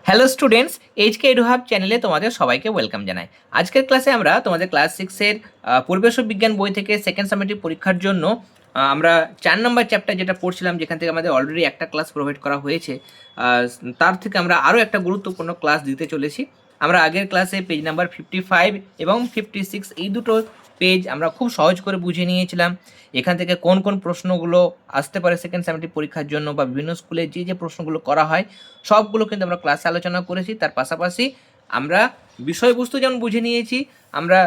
Hello students, HK এডুহাব চ্যানেলে তোমাদের সবাইকে ওয়েলকাম জানাই। আজকের ক্লাসে আমরা তোমাদের ক্লাস সিক্সের পরিবেশ ও বিজ্ঞান বই থেকে সেকেন্ড সামেটিভ পরীক্ষার জন্য আমরা 4 নম্বর চ্যাপ্টার যেটা পড়ছিলাম, যেখান থেকে আমাদের অলরেডি একটা ক্লাস প্রোভাইড করা হয়েছে, তার থেকে আমরা আরও একটা গুরুত্বপূর্ণ ক্লাস দিতে চলেছি। আমরা আগের ক্লাসে পেজ নাম্বার 55 এবং 56 এই দুটো পেজ আমরা খুব সহজ করে বুঝে নিয়েছিলাম। এখান থেকে কোন কোন প্রশ্নগুলো আসতে পারে সেকেন্ড সামেটিভ পরীক্ষার জন্য, বা বিভিন্ন স্কুলে যে যে প্রশ্নগুলো করা হয় সবগুলো কিন্তু আমরা ক্লাসে আলোচনা করেছি। তার পাশাপাশি আমরা বিষয়বস্তু যেমন বুঝে নিয়েছি, আমরা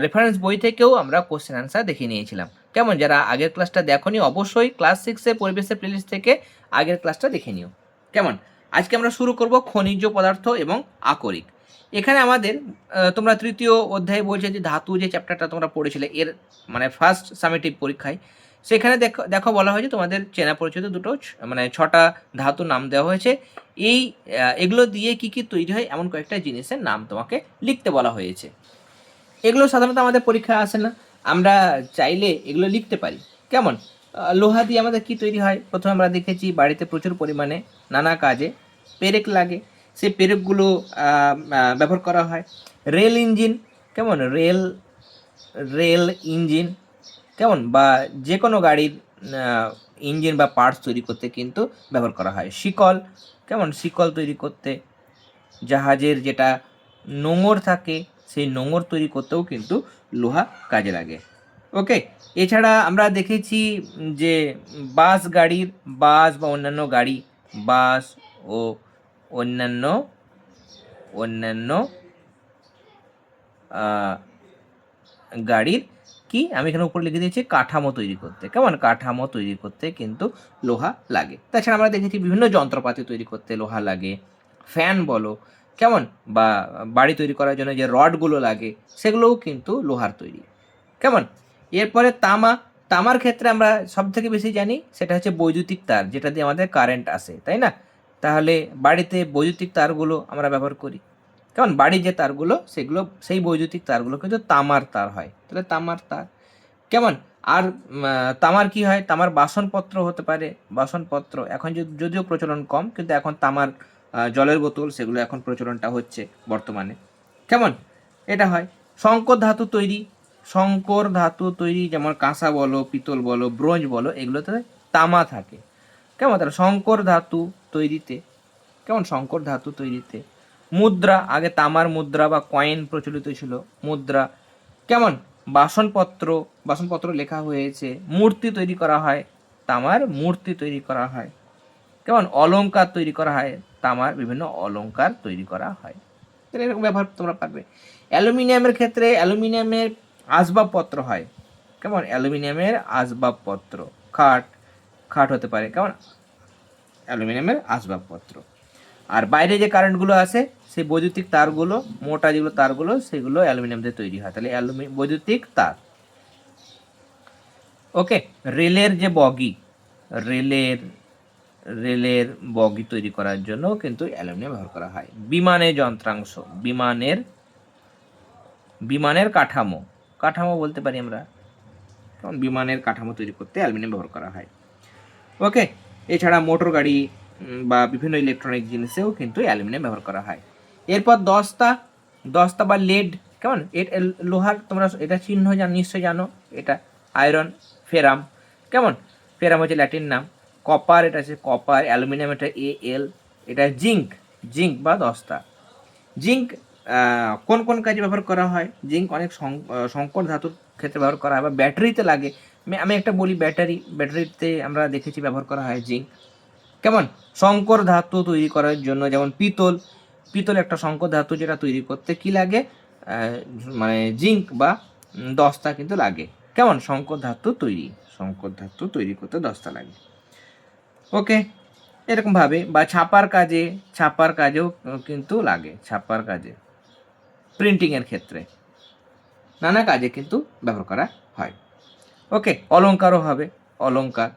রেফারেন্স বই থেকেও আমরা কোশ্চেন আনসার দেখে নিয়েছিলাম। কেমন, যারা আগের ক্লাসটা দেখোনি অবশ্যই ক্লাস সিক্সের পরিবেশের প্লেলিস্ট থেকে আগের ক্লাসটা দেখে নিও। কেমন, আজকে আমরা শুরু করব খনিজ পদার্থ এবং আকরিক। এখানে আমাদের তোমরা তৃতীয় অধ্যায়ে বলছে যে ধাতু, যে চ্যাপ্টারটা তোমরা পড়েছিলে এর মানে ফার্স্ট সামেটিভ পরীক্ষায়, সেখানে দেখো দেখো বলা হয়েছে তোমাদের চেনা পরিচিত দুটো মানে 6টা ধাতুর নাম দেওয়া হয়েছে। এগুলো দিয়ে কি কি তৈরি হয় এমন কয়েকটা জিনিসের নাম তোমাকে লিখতে বলা হয়েছে। এগুলো সাধারণত আমাদের পরীক্ষায় আসে না, আমরা চাইলে এগুলো লিখতে পারি। কেমন, লোহা দিয়ে আমাদের কি তৈরি হয়? প্রথমে আমরা দেখেছি বাড়িতে প্রচুর পরিমাণে নানা কাজে পেরেক লাগে, সেই পেরেকগুলো ব্যবহার করা হয়। রেল ইঞ্জিন, কেমন, রেল রেল ইঞ্জিন, কেমন, বা যে কোনো গাড়ির ইঞ্জিন বা পার্টস তৈরি করতে কিন্তু ব্যবহার করা হয়। শিকল, কেমন, শিকল তৈরি করতে। জাহাজের যেটা নোঙর থাকে, সেই নোঙর তৈরি করতেও কিন্তু লোহা কাজে লাগে। ওকে, এছাড়া আমরা দেখেছি যে বাস গাড়ির, বাস বা অন্যান্য গাড়ি, বাস ও অন্যান্য অন্যান্য গাড়ির কি, আমি এখানে উপরে লিখে দিয়েছি, কাঠামো তৈরি করতে। কেমন, কাঠামো তৈরি করতে কিন্তু লোহা লাগে। তাছাড়া আমরা দেখেছি বিভিন্ন যন্ত্রপাতি তৈরি করতে লোহা লাগে। ফ্যান বলো, কেমন, বা বাড়ি তৈরি করার জন্য যে রডগুলো লাগে সেগুলোও কিন্তু লোহার তৈরি। কেমন, এরপরে তামা। তামার ক্ষেত্রে আমরা সব থেকে বেশি জানি সেটা হচ্ছে বৈদ্যুতিক তার, যেটা দিয়ে আমাদের কারেন্ট আসে, তাই না? তাহলে বাড়িতে বৈদ্যুতিক তারগুলো আমরা ব্যবহার করি। কেমন, বাড়ির যে তারগুলো সেগুলো, সেই বৈদ্যুতিক তারগুলো কিন্তু তামার তার হয়, তাহলে তামার তার। কেমন, আর তামার কি হয়, তামার বাসনপত্র হতে পারে। বাসনপত্র এখন যদিও প্রচলন কম, কিন্তু এখন তামার জলের বোতল, সেগুলো এখন প্রচলনটা হচ্ছে বর্তমানে। কেমন, এটা হয়। সংকর ধাতু তৈরি, সংকর ধাতু তৈরি যেমন কাঁসা বলো, পিতল বলো, ব্রোঞ্জ বলো, এগুলোতে তামা থাকে। কেমন, তাহলে সংকর ধাতু তৈরিতে, কেমন, সংকর ধাতু তৈরিতে। মুদ্রা, আগে তামার মুদ্রা বা কয়েন প্রচলিত ছিল, মুদ্রা। কেমন, বাসনপত্র, বাসনপত্র লেখা হয়েছে। মূর্তি তৈরি করা হয়, তামার মূর্তি তৈরি করা হয়। কেমন, অলংকার তৈরি করা হয়, তামার বিভিন্ন অলংকার তৈরি করা হয়। তাহলে এরকম ব্যবহার তোমরা পারবে। অ্যালুমিনিয়ামের ক্ষেত্রে অ্যালুমিনিয়ামের আসবাবপত্র হয়। কেমন, অ্যালুমিনিয়ামের আসবাবপত্র, খাট, খাট হতে পারে, কেমন, অ্যালুমিনিয়ামের আসবাবপত্র। আর বাইরে যে কারেন্টগুলো আসে, সেই বৈদ্যুতিক তারগুলো, মোটা যেগুলো তারগুলো, সেগুলো অ্যালুমিনিয়াম দিয়ে তৈরি হয়, তাহলে বৈদ্যুতিক তার। ওকে, রেলের যে বগি, রেলের রেলের বগি তৈরি করার জন্য কিন্তু অ্যালুমিনিয়াম ব্যবহার করা হয়। বিমানের যন্ত্রাংশ, বিমানের কাঠামো, কাঠামো বলতে পারি আমরা, কারণ বিমানের কাঠামো তৈরি করতে অ্যালুমিনিয়াম ব্যবহার করা হয়। ওকে, এছাড়া মোটর গাড়ি বা বিভিন্ন ইলেকট্রনিক জিনিসেও কিন্তু অ্যালুমিনিয়াম ব্যবহার করা হয়। এরপর দস্তা, দস্তা বা লেড, কেমন, লোহার, তোমরা এটা চিহ্ন নিশ্চয়ই জানো, এটা আয়রন, ফেরাম। কেমন, ফেরাম হচ্ছে ল্যাটিন নাম। কপার, এটা হচ্ছে কপার, অ্যালুমিনিয়াম এটা এল, এটা জিঙ্ক, জিঙ্ক বা দস্তা। জিঙ্ক কোন কোন কাজে ব্যবহার করা হয়? জিঙ্ক অনেক সংকর ধাতুর ক্ষেত্রে ব্যবহার করা হয়, বা ব্যাটারিতে লাগে। আমি একটা বলি, ব্যাটারিতে আমরা দেখেছি ব্যবহার করা হয় জিঙ্ক। কেমন, সংকর ধাতু তৈরি করার জন্য, যেমন পিতল, পিতল একটা সংকর ধাতু, যেটা তৈরি করতে কি লাগে, মানে জিঙ্ক বা দস্তা কিন্তু লাগে। কেমন, সংকর ধাতু তৈরি, সংকর ধাতু তৈরি করতে দস্তা লাগে। ওকে, এরকমভাবে, বা ছাপার কাজে, ছাপার কাজেও কিন্তু লাগে, ছাপার কাজে, প্রিন্টিংয়ের ক্ষেত্রে, নানা কাজে কিন্তু ব্যবহার করা হয়। ওকে, অলংকারও হবে, অলংকার,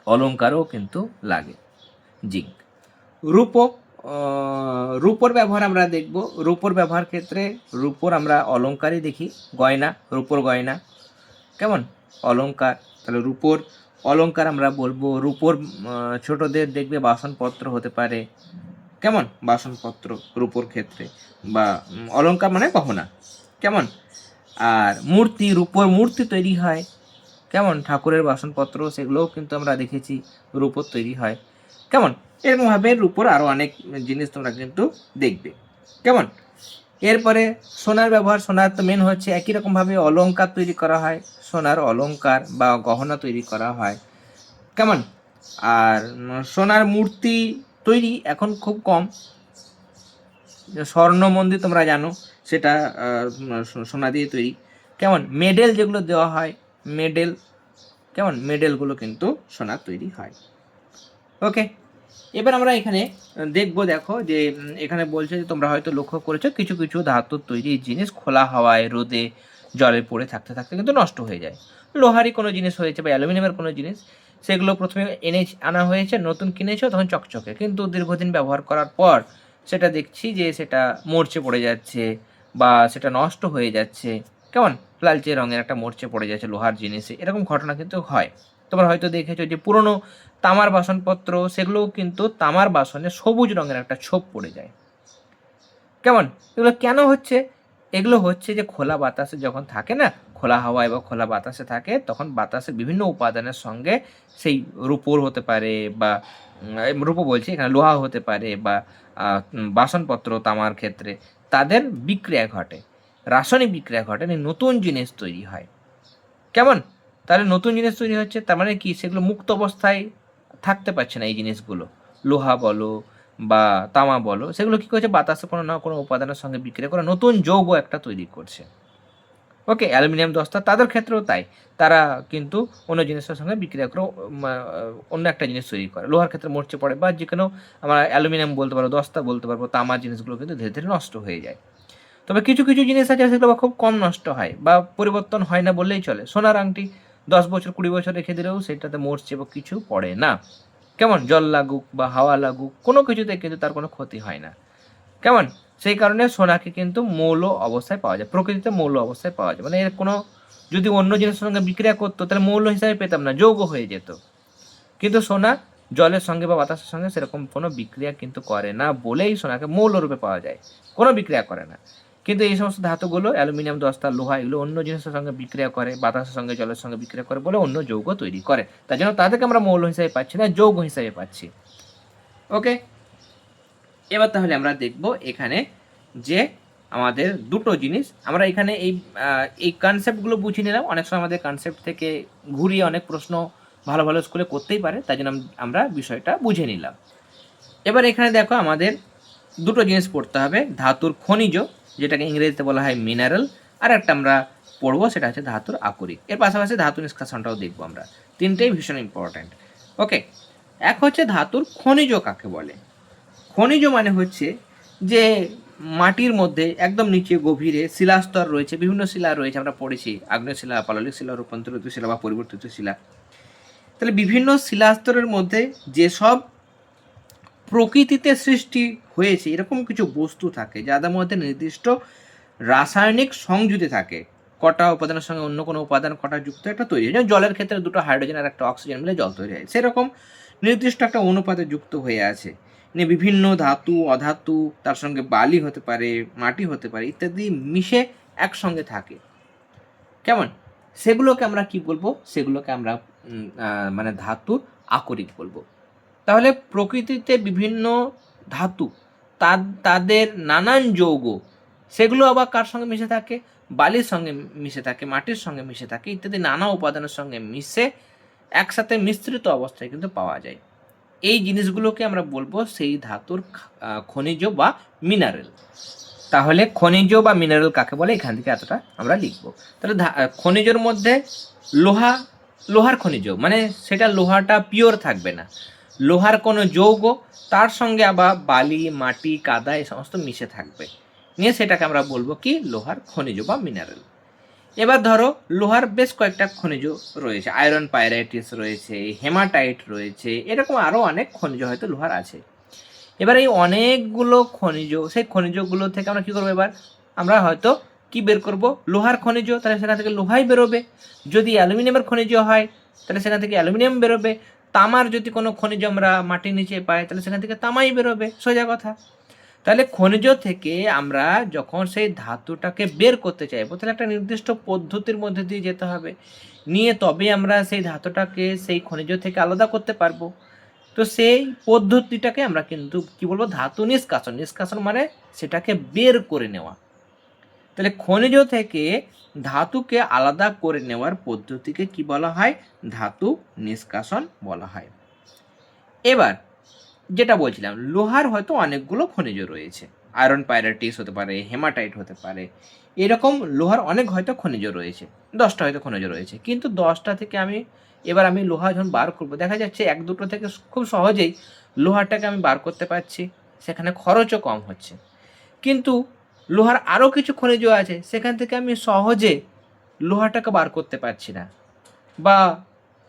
অলংকারও কিন্তু লাগে জিঙ্ক। রূপো, রূপোর ব্যবহার আমরা দেখব। রূপোর ব্যবহার ক্ষেত্রে রূপোর আমরা অলংকারই দেখি, গয়না, রূপোর গয়না। কেমন, অলংকার, তাহলে রূপোর অলংকার আমরা বলবো। রূপোর ছোটদের দেখবে বাসনপত্র হতে পারে, কেমন, বাসনপত্র রূপোর ক্ষেত্রে, বা অলংকার মানে গহনা, কেমন। আর মূর্তি, রূপোর মূর্তি তৈরি হয়, কেমন, ঠাকুরের বাসনপত্র সেগুলোও কিন্তু আমরা দেখেছি রূপোর তৈরি হয়, কেমন। এরকমভাবে রূপোর আরও অনেক জিনিস তোমরা কিন্তু দেখবে, কেমন। এরপরে সোনার ব্যবহার, সোনার তো মেন হচ্ছে একই রকমভাবে অলংকার তৈরি করা হয়, সোনার অলংকার বা গহনা তৈরি করা হয়, কেমন। আর সোনার মূর্তি তৈরি এখন খুব কম, স্বর্ণ মন্দির তোমরা জানো সেটা সোনা দিয়ে তৈরি, কেমন। মেডেল যেগুলো দেওয়া হয়, মেডেল, কেমন, মেডেলগুলো কিন্তু সোনার তৈরি হয়। ওকে, এবার আমরা এখানে দেখবো, দেখো যে এখানে বলছে যে তোমরা হয়তো লক্ষ্য করেছো কিছু কিছু ধাতুর তৈরি জিনিস খোলা হাওয়ায়, রোদে, জলে পড়ে থাকতে থাকতে কিন্তু নষ্ট হয়ে যায়। লোহারই কোনো জিনিস হয়েছে বা অ্যালুমিনিয়ামের কোনো জিনিস, সেগুলো প্রথমে আনা হয়েছে, নতুন কিনেছো তখন চকচকে, কিন্তু দীর্ঘদিন ব্যবহার করার পর সেটা দেখছি যে সেটা মরচে পড়ে যাচ্ছে বা সেটা নষ্ট হয়ে যাচ্ছে, কেমন, লালচে রঙের একটা মরচে পড়ে যাচ্ছে লোহার জিনিসে, এরকম ঘটনা কিন্তু হয়। তোমরা হয়তো দেখেছো যে পুরনো তামার বাসনপত্র, সেগুলোও কিন্তু তামার বাসনে সবুজ রঙের একটা ছোপ পড়ে যায়, কেমন। এগুলো কেন হচ্ছে? এগুলো হচ্ছে যে খোলা বাতাসে যখন থাকে না, খোলা হাওয়ায় বা খোলা বাতাসে থাকে, তখন বাতাসের বিভিন্ন উপাদানের সঙ্গে সেই রূপোর হতে পারে বা রূপো বলছি এখানে, লোহা হতে পারে বা বাসনপত্র তামার ক্ষেত্রে তাদের বিক্রিয়া ঘটে, রাসায়নিক বিক্রিয়া ঘটে, নতুন জিনিস তৈরি হয়, কেমন। তাহলে নতুন জিনিস তৈরি হচ্ছে, তার মানে কি, সেগুলো মুক্ত অবস্থায় থাকতে পারছে না এই জিনিসগুলো, লোহা বলো বা তামা বলো, সেগুলো কি করছে, বাতাসে কোনো না কোনো উপাদানের সঙ্গে বিক্রিয়া করে নতুন যৌগ একটা তৈরি করছে। ওকে, অ্যালুমিনিয়াম দস্তা তাদের ক্ষেত্রেও তাই, তারা কিন্তু অন্য জিনিসের সঙ্গে বিক্রিয়া করে অন্য একটা জিনিস তৈরি করে, লোহার ক্ষেত্রে মরচে পড়ে, বা যে কোনো আমরা অ্যালুমিনিয়াম বলতে পারবো, দস্তা বলতে পারবো, তামার জিনিসগুলো কিন্তু ধীরে ধীরে নষ্ট হয়ে যায়। তবে কিছু কিছু জিনিস আছে সেগুলো খুব কম নষ্ট হয় বা পরিবর্তন হয় না বললেই চলে। সোনার আংটি 10 বছর 20 বছর রেখে দিলেও সেটাতে মরচে বা কিছু পড়ে না, কেমন, জল লাগুক বা হাওয়া লাগুক কোনো কিছুতে কিন্তু তার কোনো ক্ষতি হয় না, কেমন। সেই কারণে সোনাকে কিন্তু মৌল অবস্থায় পাওয়া যায়, প্রকৃতিতে মৌল অবস্থায় পাওয়া যায়, মানে এর কোনো, যদি অন্য জিনিসের সঙ্গে বিক্রিয়া করতো তাহলে মৌল হিসাবে পেতাম না, যৌগ হয়ে যেত। কিন্তু সোনা জলের সঙ্গে বা বাতাসের সঙ্গে সেরকম কোনো বিক্রিয়া কিন্তু করে না বলেই সোনাকে মৌল রূপে পাওয়া যায়, কোনো বিক্রিয়া করে না। কিন্তু এই সমস্ত ধাতুগুলো অ্যালুমিনিয়াম, দস্তা, লোহা, এগুলো অন্য জিনিসের সঙ্গে বিক্রিয়া করে, বাতাসের সঙ্গে জলের সঙ্গে বিক্রিয়া করে বলে অন্য যৌগ তৈরি করে, তার জন্য তাদেরকে আমরা মৌল হিসাবে পাচ্ছি না, যৌগ হিসাবে পাচ্ছি। ওকে, এবার তাহলে আমরা দেখব এখানে যে আমাদের দুটো জিনিস, আমরা এখানে এই কনসেপ্টগুলো বুঝে নিলাম। অনেক সময় আমাদের কনসেপ্ট থেকে ঘুরিয়ে অনেক প্রশ্ন ভালো ভালো স্কুলে করতেই পারে, তাই জন্য আমরা বিষয়টা বুঝে নিলাম। এবার এখানে দেখো আমাদের দুটো জিনিস পড়তে হবে, ধাতুর খনিজ, যেটাকে ইংরেজিতে বলা হয় মিনারেল, আর একটা আমরা পড়বো সেটা হচ্ছে ধাতুর আকরিক। এর পাশাপাশি ধাতু নিষ্কাশনটাও দেখবো আমরা, তিনটেই ভীষণ ইম্পর্ট্যান্ট। ওকে, এক হচ্ছে ধাতুর খনিজ কাকে বলে। খনিজ মানে হচ্ছে যে মাটির মধ্যে একদম নিচে গভীরে শিলাস্তর রয়েছে, বিভিন্ন শিলা রয়েছে, আমরা পড়েছি আগ্নেয় শিলা, পাললিক শিলা, রূপান্তরিত শিলা বা পরিবর্তিত শিলা। তাহলে বিভিন্ন শিলাস্তরের মধ্যে যেসব প্রকৃতিতে সৃষ্টি হয়েছে এরকম কিছু বস্তু থাকে যাদের মধ্যে নির্দিষ্ট রাসায়নিক সংযুতি থাকে, কটা উপাদানের সঙ্গে অন্য কোনো উপাদান কটা যুক্ত একটা তৈরি হয়, যেমন জলের ক্ষেত্রে দুটো হাইড্রোজেন আর একটা অক্সিজেন মিলে জল তৈরি হয়, সেরকম নির্দিষ্ট একটা অনুপাতে যুক্ত হয়ে আছে। বিভিন্ন ধাতু, অধাতু, তার সঙ্গে বালি হতে পারে, মাটি হতে পারে, ইত্যাদি মিশে একসঙ্গে থাকে, কেমন। সেগুলোকে আমরা কি বলবো, সেগুলোকে আমরা মানে ধাতুর আকরিক বলবো। তাহলে প্রকৃতিতে বিভিন্ন ধাতু, তাদের নানান যৌগ, সেগুলো আবার কার সঙ্গে মিশে থাকে, বালির সঙ্গে মিশে থাকে, মাটির সঙ্গে মিশে থাকে, ইত্যাদি নানা উপাদানের সঙ্গে মিশে একসাথে মিশ্রিত অবস্থায় কিন্তু পাওয়া যায়। এই জিনিসগুলোকে আমরা বলবো সেই ধাতুর খনিজ বা মিনারেল। তাহলে খনিজ বা মিনারেল কাকে বলে, এখান থেকে এতটা আমরা লিখব। তাহলে খনিজের মধ্যে লোহা, লোহার খনিজ মানে সেটা লোহাটা পিওর থাকবে না, লোহার কোনো যৌগ তার সঙ্গে আবার বালি, মাটি, কাদা এই সমস্ত মিশে থাকবে, নিয়ে সেটাকে আমরা বলবো কি, লোহার খনিজ বা মিনারেল। এবার ধরো লোহার বেশ কয়েকটা খনিজ রয়েছে, আয়রন পাইরাইটিস রয়েছে, হেমাটাইট রয়েছে, এরকম আরও অনেক খনিজ হয়তো লোহার আছে। এবার এই অনেকগুলো খনিজ, সেই খনিজগুলো থেকে আমরা কী করবো, এবার আমরা হয়তো কি বের করব, লোহার খনিজ, তাহলে সেখান থেকে লোহাই বেরোবে। যদি অ্যালুমিনিয়ামের খনিজ হয় তাহলে সেখান থেকে অ্যালুমিনিয়াম বেরোবে। তামার যদি কোনো খনিজ আমরা মাটির নিচে পাই তাহলে সেখান থেকে তামাই বেরোবে, সোজা কথা। তাহলে খনিজ থেকে আমরা যখন সেই ধাতুটাকে বের করতে চাইবো তাহলে একটা নির্দিষ্ট পদ্ধতির মধ্যে দিয়ে যেতে হবে, নিয়ে তবে আমরা সেই ধাতুটাকে সেই খনিজ থেকে আলাদা করতে পারবো। তো সেই পদ্ধতিটাকে আমরা কিন্তু কি বলবো, ধাতু নিষ্কাশন। নিষ্কাশন মানে সেটাকে বের করে নেওয়া। তাহলে খনিজ থেকে ধাতুকে আলাদা করে নেওয়ার পদ্ধতিকে কি বলা হয়, ধাতু নিষ্কাশন বলা হয়। এবার যেটা বলছিলাম, লোহার হয়তো অনেকগুলো খনিজ রয়েছে, আয়রন পাইরেটিস হতে পারে, হেমাটাইট হতে পারে, এরকম লোহার অনেক হয়তো খনিজ রয়েছে, 10টা হয়তো খনিজ রয়েছে। কিন্তু 10টা থেকে আমি লোহা যখন বার করবো, দেখা যাচ্ছে 1-2টো থেকে খুব সহজেই লোহাটাকে আমি বার করতে পারছি, সেখানে খরচও কম হচ্ছে। কিন্তু লোহার আরও কিছু খনিজ আছে, সেখান থেকে আমি সহজে লোহাটাকে বার করতে পারছি না, বা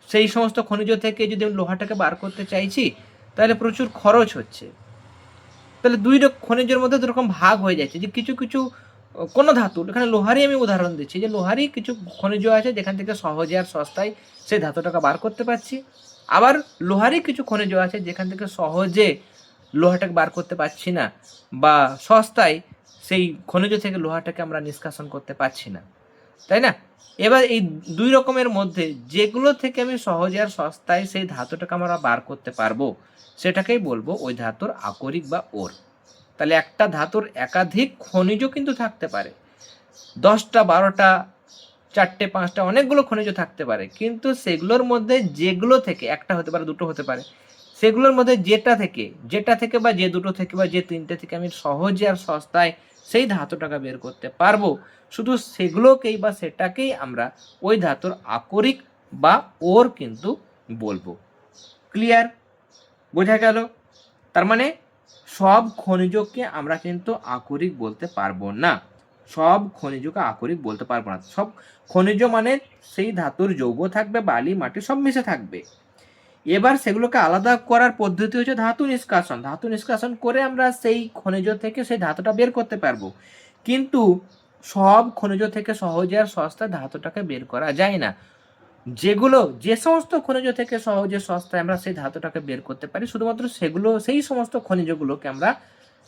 সেই সমস্ত খনিজ থেকে যদি আমি লোহাটাকে বার করতে চাইছি তাহলে প্রচুর খরচ হচ্ছে। তাহলে খনিজের মধ্যে দুরকম ভাগ হয়ে যাচ্ছে, যে কিছু কিছু কোনো ধাতু, এখানে লোহারই আমি উদাহরণ দিচ্ছি, যে লোহারই কিছু খনিজ আছে যেখান থেকে সহজে আর সস্তায় সেই ধাতুটাকে বার করতে পারছি, আবার লোহারই কিছু খনিজ আছে যেখান থেকে সহজে লোহাটাকে বার করতে পারছি না, বা সস্তায় সেই খনিজ থেকে লোহাটাকে আমরা নিষ্কাশন করতে পারছি না, তাই না? এবার এই 2 রকমের মধ্যে যেগুলো থেকে আমি সহজে আর সস্তায় সেই ধাতুটাকে আমরা বার করতে পারবো সেটাকেই বলবো ওই ধাতুর আকরিক বা ওর। তাহলে একটা ধাতুর একাধিক খনিজ কিন্তু থাকতে পারে, 10টা 12টা 4টে 5টা অনেকগুলো খনিজ থাকতে পারে, কিন্তু সেগুলোর মধ্যে যেগুলো থেকে, একটা হতে পারে, দুটো হতে পারে, সেগুলোর মধ্যে যেটা থেকে বা যে দুটো থেকে বা যে 3টে থেকে আমি সহজে আর সস্তায় সেই ধাতুটাকে বের করতে পারবো, শুধু সেগুলোকেই বা সেটাকেই আমরা ওই ধাতুর আকরিক বা ওর কিন্তু বলবো। ক্লিয়ার? বোঝা গেল? তার মানে সব খনিজকে আমরা কিন্তু আকরিক বলতে পারবো না, সব খনিজকে আকরিক বলতে পারবো না। সব খনিজ মানে সেই ধাতুর যৌগ থাকবে, বালি মাটি সব মিশে থাকবে। এবার সেগুলোকে আলাদা করার পদ্ধতি হচ্ছে ধাতু নিষ্কাশন। ধাতু নিষ্কাশন করে আমরা সেই খনিজ থেকে সেই ধাতুটা বের করতে পারবো, কিন্তু সব খনিজ থেকে সহজে আর সস্তায় ধাতুটাকে বের করা যায় না। যে সমস্ত খনিজ থেকে সহজে সস্তায় আমরা সেই ধাতুটাকে বের করতে পারি, শুধুমাত্র সেই সমস্ত খনিজগুলোকে আমরা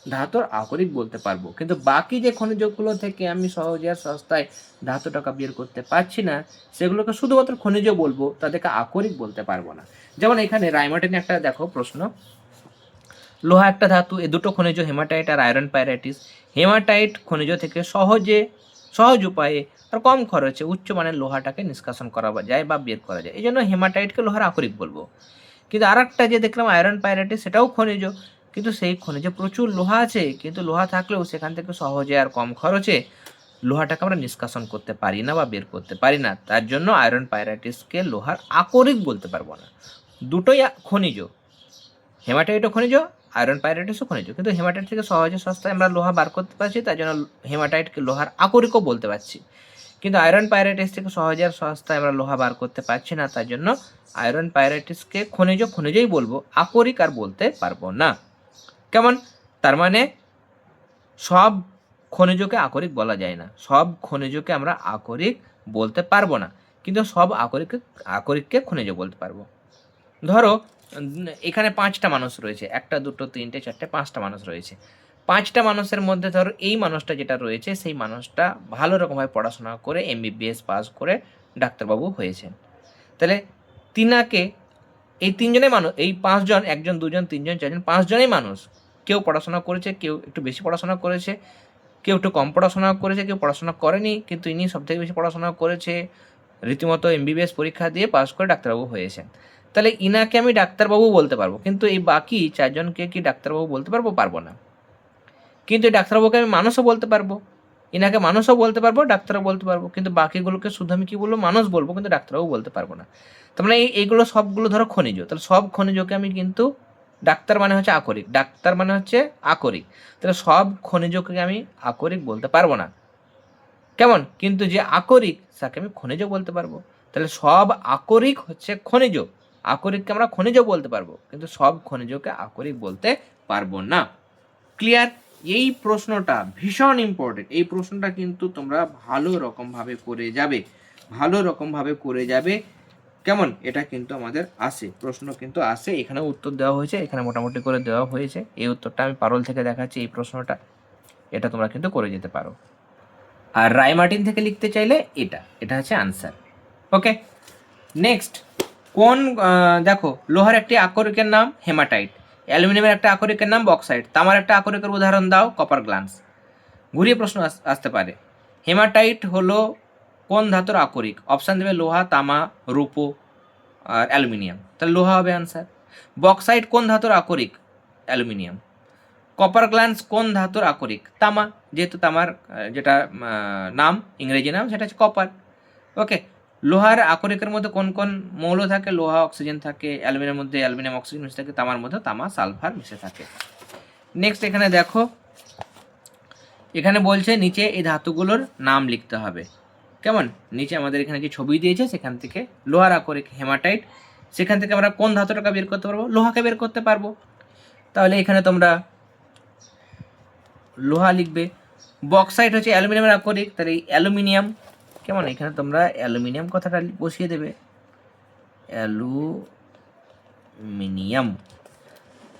ধাতুর আকরিক বলতে পারবো। কিন্তু বাকি যে খনিজগুলো থেকে আমি সহজে আর সস্তায় ধাতুটাকে বের করতে পারছি না, সেগুলোকে শুধুমাত্র খনিজ বলবো, তাদেরকে আকরিক বলতে পারবো না। যেমন এখানে রাইমাটিনে একটা দেখো প্রশ্ন, লোহা একটা ধাতু, এ দুটো খনিজ হেমাটাইট আর আয়রন পাইরাইটিস। হেমাটাইট খনিজ থেকে সহজ উপায়ে আর কম খরচে উচ্চমানের লোহাটাকে নিষ্কাশন করা যায় বা বের করা যায়, এই জন্য হেমাটাইটকে লোহার আকরিক বলবো। কিন্তু আর একটা যে দেখলাম আয়রন পাইরাইটিস, সেটাও খনিজ, কিন্তু সেই খনিজে প্রচুর লোহা আছে, কিন্তু লোহা থাকলেও সেখান থেকে সহজে আর কম খরচে লোহাটাকে আমরা নিষ্কাশন করতে পারি না বা বের করতে পারি না, তার জন্য আয়রন পাইরাইটিসকে লোহার আকরিক বলতে পারবো না। দুটোই খনিজ, হেমাটাইটও খনিজ, আয়রন পাইরাইটিসও খনিজ, কিন্তু হেমাটাইট থেকে সহজে সস্তায় আমরা লোহা বার করতে পারছি, তাই জন্য হেমাটাইটকে লোহার আকরিকও বলতে পারছি। কিন্তু আয়রন পাইরাইটিস থেকে সহজে আর সস্তায় আমরা লোহা বার করতে পারছি না, তার জন্য আয়রন পাইরাইটিসকে খনিজই বলবো, আকরিক আর বলতে পারবো না। কেমন? তার মানে সব খনিজকে আকরিক বলা যায় না, সব খনিজকে আমরা আকরিক বলতে পারবো না, কিন্তু সব আকরিককে খনিজ বলতে পারবো। ধরো এখানে 5টা মানুষ রয়েছে, 1 2 3 4 5টা মানুষ রয়েছে। 5টা মানুষের মধ্যে ধরো এই মানুষটা যেটা রয়েছে, সেই মানুষটা ভালো রকমভাবে পড়াশোনা করে MBBS পাস করে ডাক্তারবাবু হয়েছেন। তাহলে তিনাকে এই 3জনেই মানুষ, এই 5জন, 1 2 3 4 5জনেই মানুষ। কেউ পড়াশোনা করেছে, কেউ একটু বেশি পড়াশোনা করেছে, কেউ একটু কম পড়াশোনা করেছে, কেউ পড়াশোনা করেনি, কিন্তু ইনি সবথেকে বেশি পড়াশোনা করেছে, রীতিমতো MBBS পরীক্ষা দিয়ে পাস করে ডাক্তারবাবু হয়েছেন। তাহলে ইনাকে আমি ডাক্তারবাবু বলতে পারবো, কিন্তু এই বাকি 4জনকে কি ডাক্তারবাবু বলতে পারবো? পারবো না। কিন্তু এই ডাক্তারবাবুকে আমি মানুষও বলতে পারবো, ইনাকে মানুষও বলতে পারবো, ডাক্তারও বলতে পারবো, কিন্তু বাকিগুলোকে শুধু আমি কি বলবো, মানুষ বলবো, কিন্তু ডাক্তারবাবু বলতে পারবো না। তার মানে এইগুলো সবগুলো ধরো খনিজ, তাহলে সব খনিজকে আমি কিন্তু, ডাক্তার মানে হচ্ছে আকরিক, তাহলে সব খনিজকে আমি আকরিক বলতে পারবো না। কেমন? কিন্তু যে আকরিক তাকে আমি খনিজ বলতে পারবো। তাহলে সব আকরিক হচ্ছে খনিজ, আকরিককে আমরা খনিজ বলতে পারবো, কিন্তু সব খনিজকে আকরিক বলতে পারবো না। ক্লিয়ার? এই প্রশ্নটা ভীষণ ইম্পর্টেন্ট, এই প্রশ্নটা কিন্তু তোমরা ভালো রকমভাবে করে যাবে। কেমন, এটা কিন্তু আমাদের আসে, প্রশ্ন কিন্তু আসে, এখানে উত্তর দেওয়া হয়েছে, এখানে মোটামুটি করে দেওয়া হয়েছে। এই উত্তরটা আমি পারল থেকে দেখাচ্ছি, এই প্রশ্নটা, এটা তোমরা কিন্তু করে যেতে পারো। আর রায়মার্টিন থেকে লিখতে চাইলে এটা হচ্ছে আনসার। ওকে, নেক্সট, কোন দেখো, লোহার একটি আকরিকের নাম হেমাটাইট, অ্যালুমিনিয়ামের একটা আকরিকের নাম বক্সাইট, তামার একটা আকরিকের উদাহরণ দাও, কপার গ্লান্স। ঘুরিয়ে প্রশ্ন আসতে পারে। হেমাটাইট হলো কোন ধাতুর আকরিক? অপশান দেবে লোহা, তামা, রূপো আর অ্যালুমিনিয়াম, তাহলে লোহা হবে আনসার। বক্সাইট কোন ধাতুর আকরিক? অ্যালুমিনিয়াম। কপার গ্লান্স কোন ধাতুর আকরিক? তামা, যেহেতু তামার যেটা নাম, ইংরেজি নাম, সেটা হচ্ছে কপার। ওকে, লোহার আকরিকের মধ্যে কোন কোন মৌল থাকে? লোহা অক্সিজেন থাকে, অ্যালুমিনিয়ামের মধ্যে অ্যালুমিনিয়াম অক্সিজেন মিশে থাকে, তামার মধ্যে তামা সালফার মিশে থাকে। নেক্সট এখানে দেখো, এখানে বলছে নিচে এই ধাতুগুলোর নাম লিখতে হবে। কেমন, নিচে আমাদের এখানে যে ছবি দিয়েছে সেখান থেকে লোহার আকরিক হেমাটাইট, সেখান থেকে আমরা কোন ধাতুটাকে বের করতে পারবো? লোহাকে বের করতে পারবো। তাহলে এখানে তোমরা লোহা লিখবে। বক্সাইট হচ্ছে অ্যালুমিনিয়ামের আকরিক, তাহলে এই অ্যালুমিনিয়াম। কেমন, এখানে তোমরা অ্যালুমিনিয়াম কথাটা বসিয়ে দেবে, অ্যালুমিনিয়াম।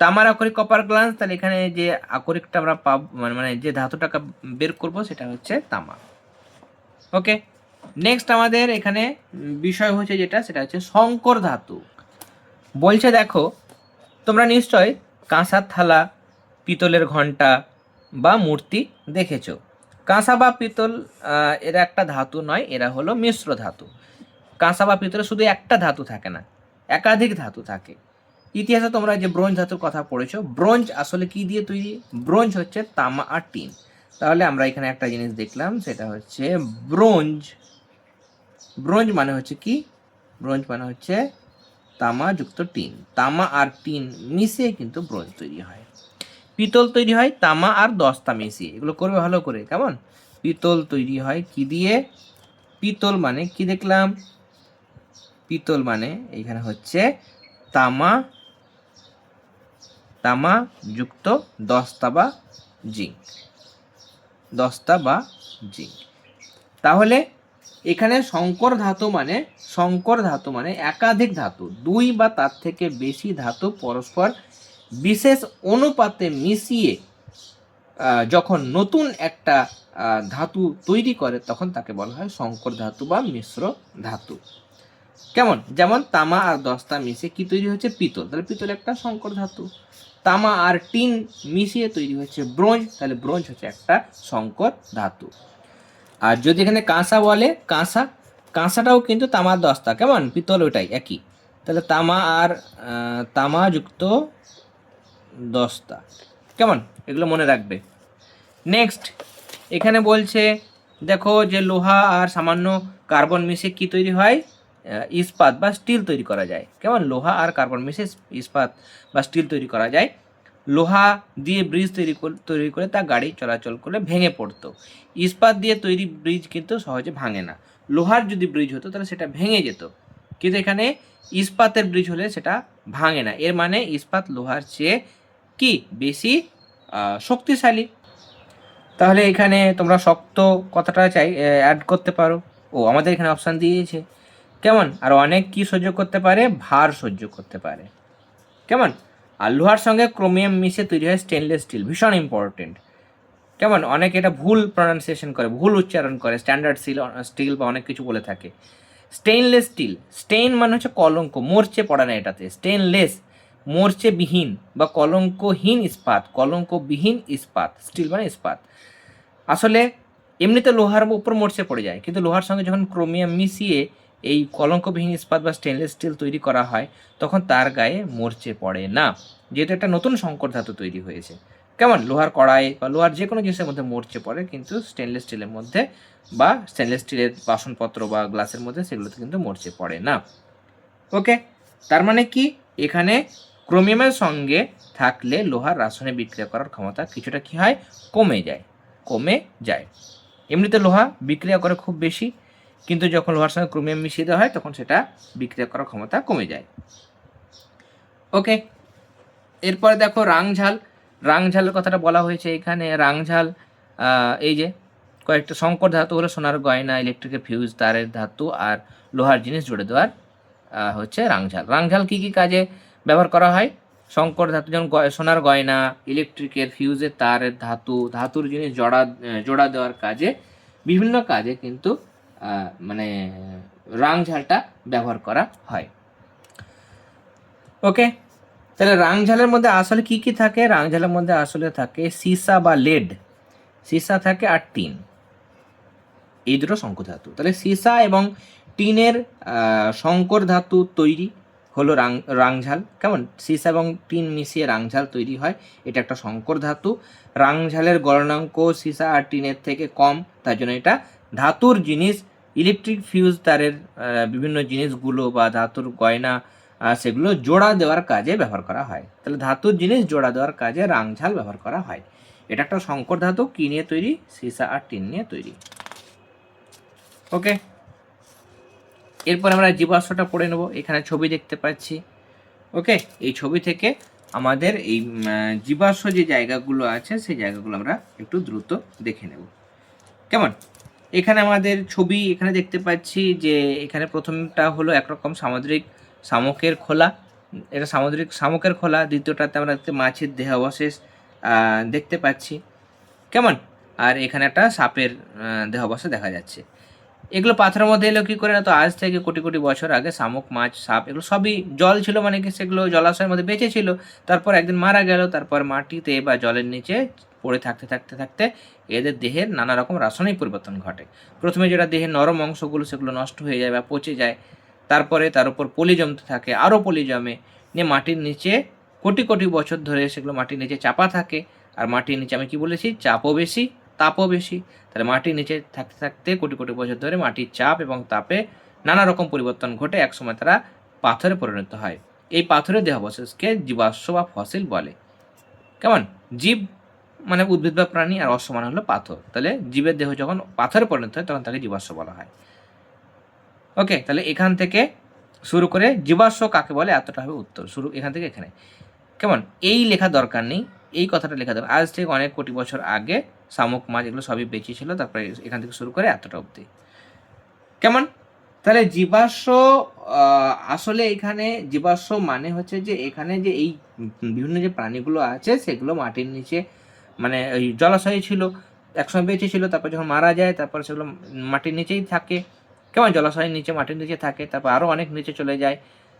তামার আকরিক কপার গ্লান্স, তাহলে এখানে যে আকরিকটা আমরা পাবো, মানে যে ধাতুটাকে বের করব সেটা হচ্ছে তামা। ওকে, নেক্সট আমাদের এখানে বিষয় হচ্ছে যেটা, সেটা হচ্ছে সংকর ধাতু। বলছে দেখো, তোমরা নিশ্চয় কাঁসার থালা, পিতলের ঘণ্টা বা মূর্তি দেখেছো। কাঁসা বা পিতল এরা একটা ধাতু নয়, এরা হলো মিশ্র ধাতু। কাঁসা বা পিতলে শুধু একটা ধাতু থাকে না, একাধিক ধাতু থাকে। ইতিহাসে তোমরা যে ব্রোঞ্জ ধাতুর কথা পড়েছো, ব্রোঞ্জ আসলে কি দিয়ে তৈরি? ব্রোঞ্জ হচ্ছে তামা আর টিন। তাহলে আমরা এখানে একটা জিনিস দেখলাম, সেটা হচ্ছে ব্রোঞ্জ। ব্রোঞ্জ মানে হচ্ছে কি? ব্রোঞ্জ মানে হচ্ছে তামা যুক্ত টিন, তামা আর টিন মিশিয়ে কিন্তু ব্রোঞ্জ তৈরি হয়। পিতল তৈরি হয় তামা আর দস্তা মিশিয়ে, এগুলো করবে ভালো করে। কেমন, পিতল তৈরি হয় কি দিয়ে? পিতল মানে কি দেখলাম? পিতল মানে এখানে হচ্ছে তামা, তামা যুক্ত দস্তা বা জিঙ্ক, দস্তা বা জিঙ্ক। তাহলে এখানে সংকর ধাতু মানে একাধিক ধাতু, দুই বা তার থেকে বেশি ধাতু পরস্পর বিশেষ অনুপাতে মিশিয়ে যখন নতুন একটা ধাতু তৈরি করে, তখন তাকে বলা হয় সংকর ধাতু বা মিশ্র ধাতু। কেমন, যেমন তামা আর দস্তা মিশিয়ে কি তৈরি হচ্ছে? পিতল, তাহলে পিতল একটা সংকর ধাতু। তামা আর টিন মিশিয়ে তৈরি হচ্ছে ব্রোঞ্জ, তাহলে ব্রোঞ্জ হচ্ছে একটা সংকর ধাতু। আর যদি এখানে কাঁসা বলে, কাঁসাটাও কিন্তু তামার দস্তা, কেমন, পিতল ওটাই একই, তাহলে তামা আর তামা যুক্ত দস্তা। কেমন, এগুলো মনে রাখবে। নেক্সট এখানে বলছে দেখো, যে লোহা আর সামান্য কার্বন মিশে কি তৈরি হয়? ইস্পাত বা স্টিল তৈরি করা যায়। কেমন, লোহা আর কার্বন মিশে ইস্পাত বা স্টিল তৈরি করা যায়। লোহা দিয়ে ব্রিজ তৈরি করে তা গাড়ি চলাচল করলে ভেঙে পড়তো। ইস্পাত দিয়ে তৈরি ব্রিজ কিন্তু সহজে ভাঙে না। লোহার যদি ব্রিজ হতো তাহলে সেটা ভেঙে যেত, কিন্তু এখানে ইস্পাতের ব্রিজ হলে সেটা ভাঙে না। এর মানে ইস্পাত লোহার চেয়ে কি বেশি শক্তিশালী। তাহলে এখানে তোমরা শক্ত কথাটা অ্যাড করতে পারো। ও, আমাদের এখানে অপশান দিয়েছে। কেমন, আর অনেক কি সহ্য করতে পারে? ভার সহ্য করতে পারে। কেমন, আর লোহার সঙ্গে ক্রোমিয়াম মিশে তৈরি হয় স্টেনলেস স্টিল, ভীষণ ইম্পর্টেন্ট। কেমন, অনেকে এটা ভুল প্রনাউন্সিয়েশন করে, ভুল উচ্চারণ করে, স্ট্যান্ডার্ড স্টিল বা অনেক কিছু বলে থাকে। স্টেইনলেস স্টিল, স্টেইন মানে হচ্ছে কলঙ্ক, মরচে পড়ে না এটাতে। স্টেইনলেস মরচে বিহীন বা কলঙ্কহীন ইস্পাত, কলঙ্কবিহীন ইস্পাত, স্টিল মানে ইস্পাত। আসলে এমনিতে লোহার উপর মরচে পড়ে যায়, কিন্তু লোহার সঙ্গে যখন ক্রোমিয়াম মিশিয়ে এই কলঙ্কবিহীন ইস্পাত বা স্টেনলেস স্টিল তৈরি করা হয়, তখন তার গায়ে মরচে পড়ে না, যেহেতু একটা নতুন সংকর ধাতু তৈরি হয়েছে। কেমন, লোহার কড়াই বা লোহার যে কোনো জিনিসের মধ্যে মরচে পড়ে, কিন্তু স্টেনলেস স্টিলের মধ্যে বা স্টেনলেস স্টিলের বাসনপত্র বা গ্লাসের মধ্যে সেগুলোতে কিন্তু মরচে পড়ে না। ওকে, তার মানে কি, এখানে ক্রোমিয়ামের সঙ্গে থাকলে লোহার রাসায়নিক বিক্রিয়া করার ক্ষমতা কিছুটা কি হয়? কমে যায়। এমনিতে লোহা বিক্রিয়া করে খুব বেশি, কিন্তু যখন লোহার সঙ্গে ক্রোমিয়াম মিশিয়ে দেওয়া হয় তখন সেটা বিক্রিয়া করার ক্ষমতা কমে যায়। ওকে, এরপরে দেখো রাংঝালের কথাটা বলা হয়েছে এখানে। রাংঝাল এই যে কয়েকটা সংকর ধাতু হলো সোনার গয়না, ইলেকট্রিকের ফিউজ, তারের ধাতু আর লোহার জিনিস জুড়ে দেওয়ার হচ্ছে রাংঝাল। রাংঝাল কী কী কাজে ব্যবহার করা হয়? সংকর ধাতু, যেমন সোনার গয়না, ইলেকট্রিকের ফিউজের তারের ধাতুর জিনিস জোড়া দেওয়ার কাজে, বিভিন্ন কাজে কিন্তু মানে রাংঝালটা ব্যবহার করা হয়। ওকে, তাহলে রাংঝালের মধ্যে আসলে কি কি থাকে? রাংঝালের মধ্যে আসলে থাকে সীসা বা লেড, সীসা থাকে আর টিন, এই দুটো শঙ্কর ধাতু। তাহলে সীসা এবং টিনের শঙ্কর ধাতু তৈরি হলো রাংঝাল। কেমন? সীসা এবং টিন মিশিয়ে রাংঝাল তৈরি হয়, এটা একটা শঙ্কর ধাতু। রাংঝালের গলনাঙ্ক সীসা আর টিনের থেকে কম, তার জন্য এটা ধাতুর জিনিস, ইলেকট্রিক ফিউজ তারের বিভিন্ন জিনিসগুলো বা ধাতুর গয়না সেগুলো জোড়া দেওয়ার কাজে ব্যবহার করা হয়। তাহলে ধাতুর জিনিস জোড়া দেওয়ার কাজে রাংঝাল ব্যবহার করা হয়। এটা একটা শঙ্কর ধাতু, কি নিয়ে তৈরি? সীসা আর টিন নিয়ে তৈরি। ওকে, এরপর আমরা জীবাশ্মটা পড়ে নেব। এখানে ছবি দেখতে পাচ্ছি। ওকে, এই ছবি থেকে আমাদের এই জীবাশ্ম যে জায়গাগুলো আছে সেই জায়গাগুলো আমরা একটু দ্রুত দেখে নেব। কেমন? এখানে আমাদের ছবি এখানে দেখতে পাচ্ছি যে এখানে প্রথমটা হলো একরকম শামুকের খোলা, এটা শামুকের খোলা। দ্বিতীয়টাতে আমরা মাছের দেহাবশেষ দেখতে পাচ্ছি। কেমন? আর এখানে একটা সাপের দেহাবশেষ দেখা যাচ্ছে। এগুলো পাথরের মধ্যে এলো কী করে? না, তো আজ থেকে কোটি কোটি বছর আগে শামুক, মাছ, সাপ এগুলো সবই জল ছিল, মানে কি সেগুলো জলাশয়ের মধ্যে বেঁচে ছিল। তারপর একদিন মারা গেল, তারপর মাটিতে বা জলের নিচে পড়ে থাকতে থাকতে থাকতে এদের দেহের নানা রকম রাসায়নিক পরিবর্তন ঘটে। প্রথমে যেটা দেহের নরম অংশগুলো সেগুলো নষ্ট হয়ে যায় বা পচে যায়, তারপরে তার উপর পলি জমতে থাকে, আরও পলি জমে, নিয়ে মাটির নিচে কোটি কোটি বছর ধরে সেগুলো মাটির নিচে চাপা থাকে। আর মাটির নিচে আমি কি বলেছি? চাপও বেশি, তাপও বেশি। তাহলে মাটির নিচে থাকতে থাকতে কোটি কোটি বছর ধরে মাটির চাপ এবং তাপে নানা রকম পরিবর্তন ঘটে, একসময় তারা পাথরে পরিণত হয়। এই পাথরের দেহাবশেষকে জীবাশ্ম বা ফসিল বলে। কেমন? জীব মানে উদ্ভিদ বা প্রাণী, আর অশ্ব মানে হলো পাথর। তাহলে জীবের দেহ যখন পাথরে পরিণত হয় তখন তাকে জীবাশ্ম বলা হয়। ওকে, তাহলে এখান থেকে শুরু করে জীবাশ্ম কাকে বলে এতটা হবে উত্তর, শুরু এখান থেকে এখানে। কেমন? এই লেখা দরকার নেই, এই কথাটা লেখা দরকার। আজ থেকে অনেক কোটি বছর আগে শামুক, মাছ এগুলো সবই বেঁচে ছিল, তারপরে এখান থেকে শুরু করে এতটা অবধি। কেমন? তাহলে জীবাশ্ম আসলে এখানে জীবাশ্ম মানে হচ্ছে যে এখানে যে এই বিভিন্ন যে প্রাণীগুলো আছে সেগুলো মাটির নিচে, মানে ওই জলাশয়ে ছিল, একসময় বেঁচে ছিল, তারপর যখন মারা যায় তারপর সেগুলো মাটির নিচেই থাকে। কেমন? জলাশয়ের নিচে, মাটির নিচে থাকে, তারপর আরও অনেক নিচে চলে যায়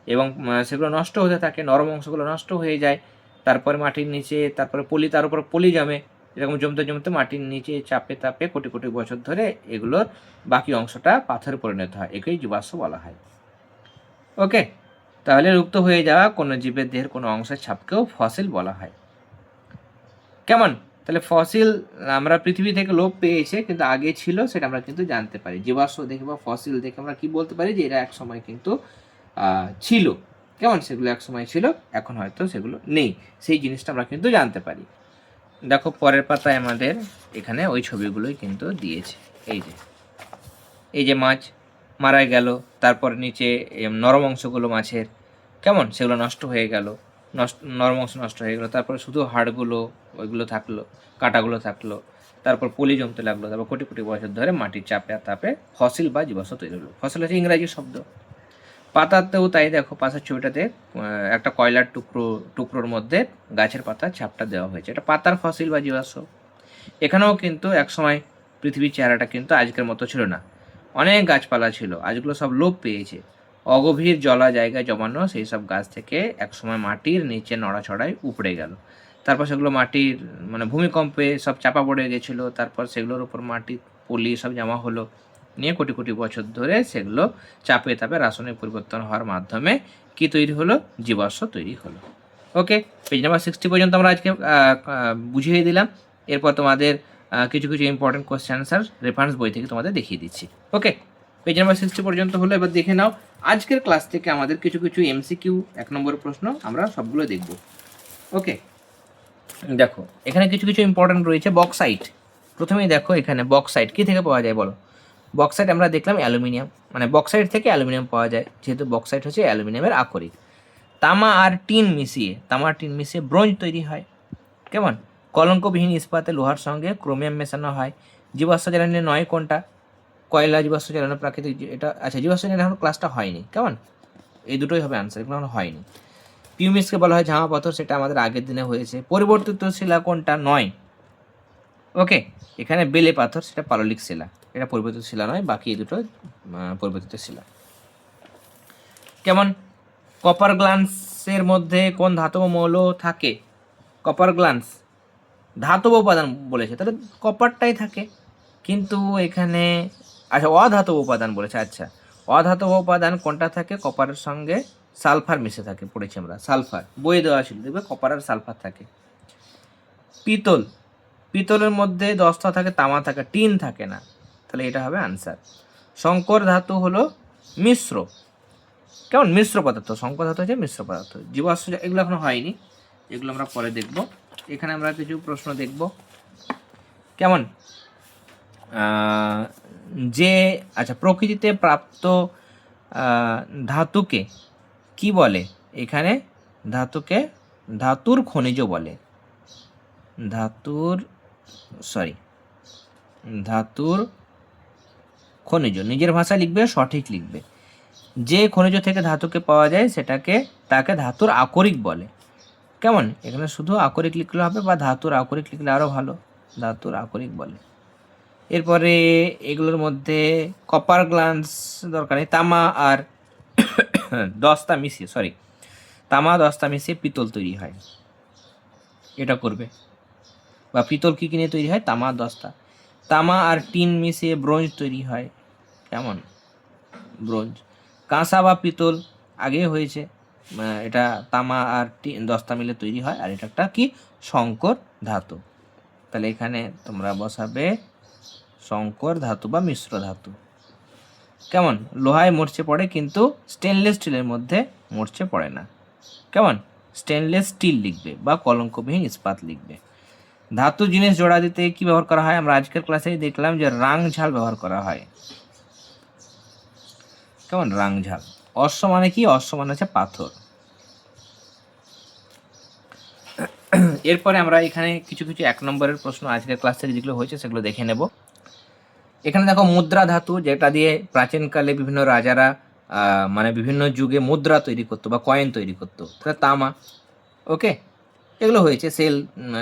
এবং সেগুলো নষ্ট হতে থাকে, নরম অংশগুলো নষ্ট হয়ে যায়। তারপরে মাটির নিচে, তারপরে পলি, তার উপর পলি জমে, এরকম জমতে জমতে মাটির নিচে চাপে তাপে কোটি কোটি বছর ধরে এগুলোর বাকি অংশটা পাথরে পরিণত হয়, একেই জীবাশ্ম বলা হয়। ওকে, তাহলে লুপ্ত হয়ে যাওয়া কোনো জীবের দেহের কোনো অংশের ছাপকেও ফসিল বলা হয়। কেমন? তাহলে ফসিল আমরা পৃথিবী থেকে লোপ পেয়েছে, কিন্তু আগে ছিল সেটা আমরা কিন্তু জানতে পারি। জীবাশ্ম দেখে বা ফসিল দেখে আমরা কি বলতে পারি? যে এরা এক সময় কিন্তু ছিল। কেমন? সেগুলো এক সময় ছিল, এখন হয়তো সেগুলো নেই, সেই জিনিসটা আমরা কিন্তু জানতে পারি। দেখো পরের পাতায় আমাদের এখানে ওই ছবিগুলোই কিন্তু দিয়েছে। এই যে মাছ মারা গেল, তারপর নিচে নরম অংশগুলো মাছের, কেমন? সেগুলো নষ্ট হয়ে গেল, নরম অংশ নষ্ট হয়ে গেলো, তারপরে শুধু হাড়গুলো ওইগুলো থাকলো, কাঁটাগুলো থাকলো, তারপর পলি জমতে লাগলো, তারপর কোটি কোটি বছর ধরে মাটির চাপে আর তাপে ফসিল বা জীবাশ্ম তৈরি হলো। ফসিল হচ্ছে ইংরাজি শব্দ। পাতাতেও তাই, দেখো পাশের ছবিটাতে একটা কয়লার টুকরোর মধ্যে গাছের পাতার ছাপটা দেওয়া হয়েছে, এটা পাতার ফসিল বা জীবাশ্ম। এখানেও কিন্তু একসময় পৃথিবীর চেহারাটা কিন্তু আজকের মতো ছিল না, অনেক গাছপালা ছিল, আজগুলো সব লোপ পেয়েছে। অগভীর জলা জায়গায় জমানো সেই সব গাছ থেকে একসময় মাটির নিচে নড়াছড়ায় উপড়ে গেল, তারপর সেগুলো মাটির মানে ভূমিকম্পে সব চাপা পড়ে গেছিলো, তারপর সেগুলোর উপর মাটির পলি সব জমা হলো, নিয়ে কোটি কোটি বছর ধরে সেগুলো চাপে তাপে রাসায়নিক পরিবর্তন হওয়ার মাধ্যমে কি তৈরি হলো? জীবাশ্ম তৈরি হলো। ওকে, পেজ নাম্বার 60 পর্যন্ত আমরা আজকে বুঝিয়ে দিলাম। এরপর তোমাদের কিছু কিছু ইম্পর্টেন্ট কোয়েশ্চেন আনসার রেফারেন্স বই থেকে তোমাদের দেখিয়ে দিচ্ছি। ওকে, পেজ নাম্বার 60 পর্যন্ত হলো, এবার দেখে নাও আজকের ক্লাস থেকে আমাদের কিছু কিছু এমসিকিউ 1 নম্বর প্রশ্ন আমরা সবগুলো দেখব। ওকে, দেখো এখানে কিছু কিছু ইম্পর্টেন্ট রয়েছে। বক্সাইট, প্রথমেই দেখো এখানে বক্সাইট কী থেকে পাওয়া যায় বলো? বক্সাইট আমরা দেখলাম অ্যালুমিনিয়াম, মানে বক্সাইট থেকে অ্যালুমিনিয়াম পাওয়া যায়, যেহেতু বক্সাইট হচ্ছে অ্যালুমিনিয়ামের আকরিক। তামা আর টিন মিশিয়ে ব্রোঞ্জ তৈরি হয়। কেমন? কলঙ্কবিহীন ইস্পাতে লোহার সঙ্গে ক্রোমিয়াম মেশানো হয়। জীবাশ্ম জ্বালানি নয় কোনটা? কয়লা জীবাশ্ম জ্বালানো প্রাকৃতিক, এটা আচ্ছা জীবাশ্ম জ্বালানি এখন ক্লাসটা হয়নি। কেমন? এই দুটোই হবে আনসার, এগুলো আমার হয়নি। পিউমিসকে বলা হয় ঝামা পাথর, সেটা আমাদের আগের দিনে হয়েছে। পরিবর্তিত শিলা কোনটা? নয়। ওকে, এখানে বেলে পাথর, সেটা পাললিক শিলা, এটা পরিবর্তিত শিলা নয়, বাকি এই দুটো পরিবর্তিত শিলা। কেমন? কপার গ্লান্সের মধ্যে কোন ধাতব মৌল থাকে? কপার গ্লান্স ধাতব উপাদান বলেছে, তাহলে কপারটাই থাকে, কিন্তু এখানে আচ্ছা অধাতব উপাদান বলেছে। আচ্ছা, অধাতব উপাদান কোনটা থাকে? কপারের সঙ্গে সালফার মিশে থাকে, পড়েছি আমরা, সালফার বইয়ে দেওয়া ছিল, দেখবে কপার আর সালফার থাকে। পিতল, পিতলের মধ্যে দস্তা থাকে, তামা থাকে, টিন থাকে না, তাহলে এটা হবে আনসার। শঙ্কর ধাতু হলো মিশ্র, কেমন? মিশ্র পদার্থ, শঙ্কর ধাতু হচ্ছে মিশ্র পদার্থ। জীবাশ্ম, এগুলো এখন হয়নি, এগুলো আমরা পরে দেখব। এখানে আমরা কিছু প্রশ্ন দেখব। কেমন? যে আচ্ছা, প্রকৃতিতে প্রাপ্ত ধাতুকে কি বলে? এখানে ধাতুকে ধাতুর খনিজ বলে। ধাতুর খনিজ, নিজের ভাষা লিখবে, সঠিক লিখবে। যে খনিজ থেকে ধাতুকে পাওয়া যায় তাকে ধাতুর আকরিক বলে। কেমন? এখানে শুধু আকরিক লিখলে হবে, বা ধাতুর আকরিক লিখলে আরও ভালো, ধাতুর আকরিক বলে। এরপরে এগুলোর মধ্যে কপার গ্লান্স দরকার নেই, তামা আর দস্তা মিশিয়ে পিতল তৈরি হয়, এটা করবে। বা পিতল কী কিনে তৈরি হয়? তামা, দস্তা। তামা আর টিন মিশিয়ে ব্রোঞ্জ তৈরি হয়, কেমন? ব্রোঞ্জ। কাঁসা বা পিতল আগে হয়েছে, এটা তামা আর দস্তা মিলে তৈরি হয়, আর এটা একটা কি? শঙ্কর ধাতু। তাহলে এখানে তোমরা বসাবে শঙ্কর ধাতু বা মিশ্র ধাতু। কেমন? লোহায় মরচে পড়ে, কিন্তু স্টেনলেস স্টিলের মধ্যে মরচে পড়ে না। কেমন? স্টেনলেস স্টিল লিখবে, বা কলঙ্কবিহীন ইস্পাত লিখবে। ধাতু জিনিস জোড়া দিতে কি ব্যবহার করা হয়? আমরা আজকের ক্লাসেই দেখলাম যে রাং ঝাল ব্যবহার করা হয়। কেমন? রাং ঝাল। অশ্ব মানে কি? অশ্ব মানে হচ্ছে পাথর। এরপরে আমরা এখানে কিছু কিছু 1 নম্বরের প্রশ্ন আজকের ক্লাস থেকে যেগুলো হয়েছে সেগুলো দেখে নেব। এখানে দেখো মুদ্রা ধাতু, যেটা দিয়ে প্রাচীনকালে বিভিন্ন রাজারা মানে বিভিন্ন যুগে মুদ্রা তৈরি করতো বা কয়েন তৈরি করতো, তাহলে তামা। ওকে, এগুলো হয়েছে। সেল,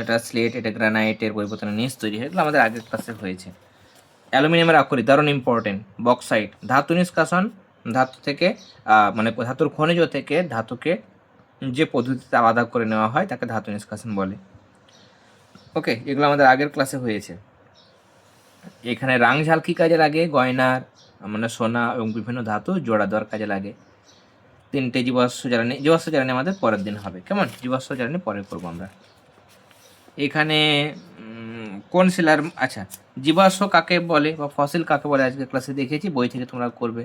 এটা স্লেট, এটা গ্রানাইটের পরিবর্তনে নিচ তৈরি হয়, এগুলো আমাদের আগের ক্লাসে হয়েছে। অ্যালুমিনিয়ামের আকরিক দারুণ ইম্পর্টেন্ট। বক্সাইট, ধাতু নিষ্কাশন, ধাতু থেকে মানে ধাতুর খনিজ থেকে ধাতুকে যে পদ্ধতিতে আলাদা করে নেওয়া হয় তাকে ধাতু নিষ্কাশন বলে। ওকে, এগুলো আমাদের আগের ক্লাসে হয়েছে। এখানে রাং ঝাল কী কাজে লাগে? গয়নার মানে সোনা এবং বিভিন্ন ধাতু জোড়া দেওয়ার কাজে লাগে। 3টে জীবাশ্ম জ্বালানি আমাদের পরের দিন হবে। কেমন? জীবাশ্ম জ্বালানি পরে করবো আমরা। এখানে কোন শিলার, আচ্ছা, জীবাশ্ম কাকে বলে বা ফসিল কাকে বলে আজকে ক্লাসে দেখিয়েছি, বই থেকে তোমরা করবে।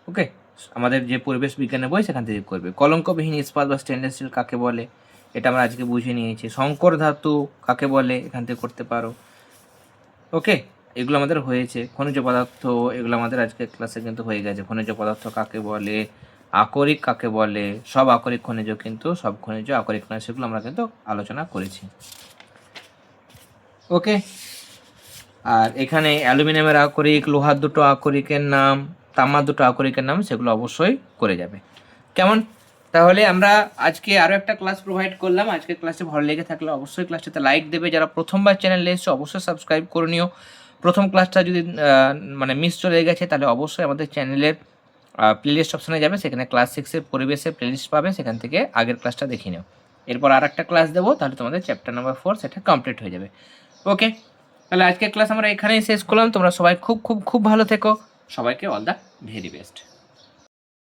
ওকে, আমাদের যে পরিবেশ বিজ্ঞানের বই সেখান থেকে করবে। কলঙ্কবিহীন ইস্পাত বা স্টেনলেস স্টিল কাকে বলে? এটা আমরা আজকে বুঝে নিয়েছি। শঙ্কর ধাতু কাকে বলে? এখান থেকে করতে পারো। ওকে, এগুলো আমাদের হয়েছে। খনিজ পদার্থ, এগুলো আমাদের আজকে ক্লাসে কিন্তু হয়ে গেছে। খনিজ পদার্থ কাকে বলে, আকরিক কাকে বলে, সব আকরিক খনিজ কিন্তু, সব খনিজ আকরিক নয়, সেগুলো আমরা কিন্তু আলোচনা করেছি। ওকে, আর এখানে অ্যালুমিনিয়ামের আকরিক, লোহার দুটো আকরিকের নাম, তামার দুটো আকরিকের নাম, সেগুলো অবশ্যই করে যাবে। কেমন? তাহলে আমরা আজকে আরও একটা ক্লাস প্রোভাইড করলাম। আজকের ক্লাসে ভালো লেগে থাকলে অবশ্যই ক্লাসটাতে লাইক দেবে। যারা প্রথমবার চ্যানেলে এসেছে অবশ্যই সাবস্ক্রাইব করে নিও। প্রথম ক্লাসটা যদি মানে মিস চলে গেছে তাহলে অবশ্যই আমাদের চ্যানেলের প্লেলিস্ট অপশানে যাবে, সেখানে ক্লাস 6-এর পরিবেশের প্লেলিস্ট পাবে, সেখান থেকে আগের ক্লাসটা দেখে নিও। এরপর আর একটা ক্লাস দেবো, তাহলে তোমাদের চ্যাপ্টার নাম্বার 4 সেটা কমপ্লিট হয়ে যাবে। ওকে, তাহলে আজকের ক্লাস আমরা এখানেই শেষ করলাম। তোমরা সবাই খুব খুব খুব ভালো থেকো। সবাইকে অল দ্য ভেরি বেস্ট।